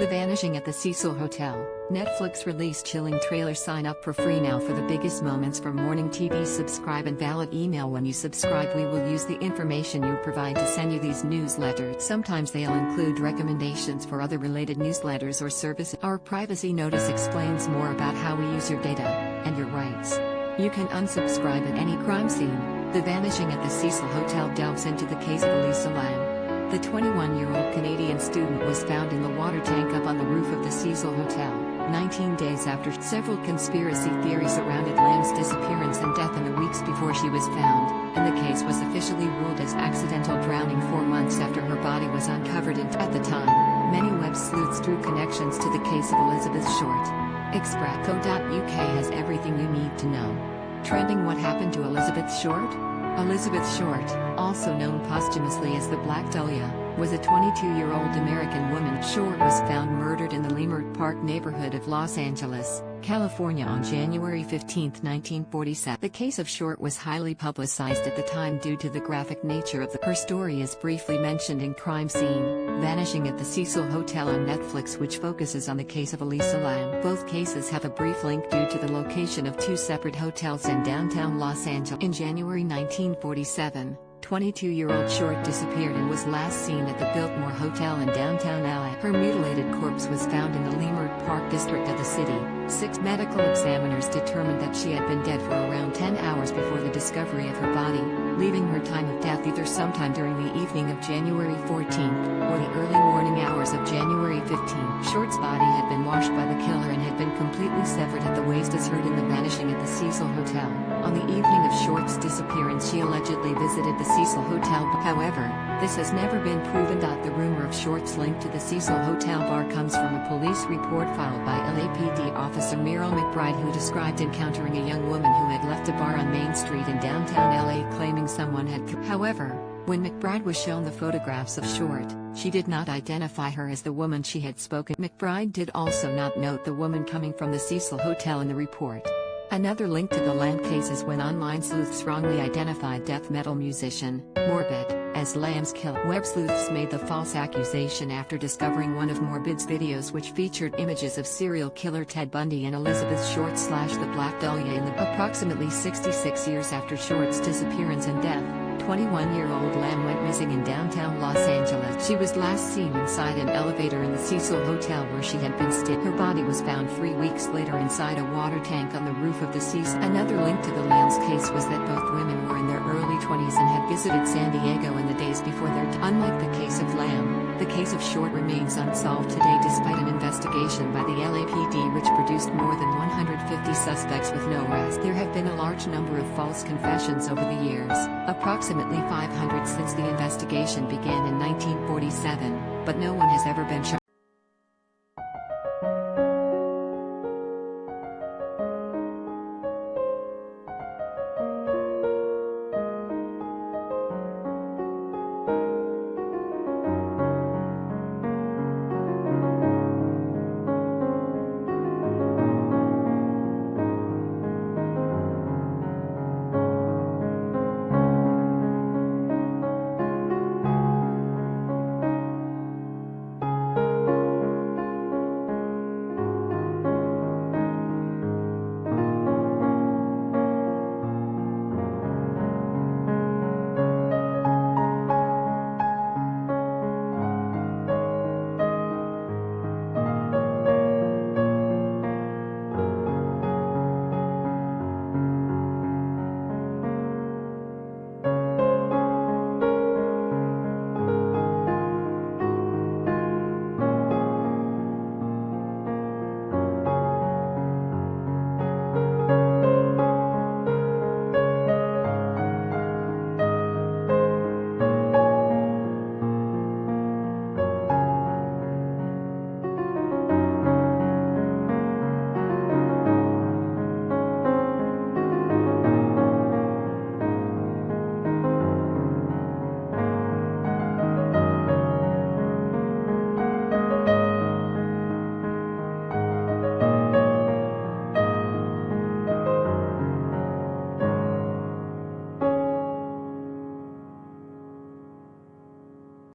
The Vanishing at the Cecil Hotel. Netflix released chilling trailer. Sign up for free now for the biggest moments from morning TV. Subscribe and valid email. When you subscribe, we will use the information you provide to send you these newsletters. Sometimes they'll include recommendations for other related newsletters or services. Our privacy notice explains more about how we use your data and your rights. You can unsubscribe at any crime scene. The Vanishing at the Cecil Hotel delves into the case of Elisa Lam. The 21-year-old Canadian student was found in the water tank up on the roof of the Cecil Hotel, 19 days after. Several conspiracy theories surrounded Lam's disappearance and death in the weeks before she was found, and the case was officially ruled as accidental drowning 4 months after her body was uncovered. At the time, many web sleuths drew connections to the case of Elizabeth Short. Express.co.uk has everything you need to know. Trending: what happened to Elizabeth Short? Elizabeth Short, also known posthumously as the Black Dahlia, was a 22-year-old American woman. Short was found murdered in the Leimert Park neighborhood of Los Angeles, California on January 15, 1947. The case of Short was highly publicized at the time due to the graphic nature of her story, is briefly mentioned in Crime Scene: Vanishing at the Cecil Hotel on Netflix, which focuses on the case of Elisa Lam. Both cases have a brief link due to the location of two separate hotels in downtown Los Angeles. In January 1947, 22-year-old Short disappeared and was last seen at the Biltmore Hotel in downtown LA. Her mutilated corpse was found in the Leimert Park district of the city. 6 medical examiners determined that she had been dead for around 10 hours before the discovery of her body, leaving her time of death either sometime during the evening of January 14th or the early morning hours of January 15th. Short's body had been washed by the killer and had been completely severed at the waist, as heard in The Vanishing at the Cecil Hotel. On the evening of Short's disappearance, she allegedly visited the Cecil Hotel. However, this has never been proven. The rumor of Short's link to the Cecil Hotel bar comes from a police report filed by LAPD officer Merrill McBride, who described encountering a young woman who had left a bar on Main Street in downtown LA claiming someone had. However, when McBride was shown the photographs of Short, she did not identify her as the woman she had spoken. McBride did also not note the woman coming from the Cecil Hotel in the report. Another link to the Lam case is when online sleuths wrongly identified death metal musician Morbid as Lam's killer. Web sleuths made the false accusation after discovering one of Morbid's videos, which featured images of serial killer Ted Bundy and Elizabeth Short / the Black Dahlia. In the approximately 66 years after Short's disappearance and death, 21-year-old Lam went missing in downtown Los Angeles. She was last seen inside an elevator in the Cecil Hotel where she had been staying. Her body was found 3 weeks later inside a water tank on the roof of the Cecil. Another link to the Lam's case was that both women were in their early 20s and had visited San Diego in the days before their death. Unlike the case of Lam, the case of Short remains unsolved today despite an investigation by the LAPD which produced more than 150 suspects with no arrest. There have been a large number of false confessions over the years, approximately 500 since the investigation began in 1947, but no one has ever been charged.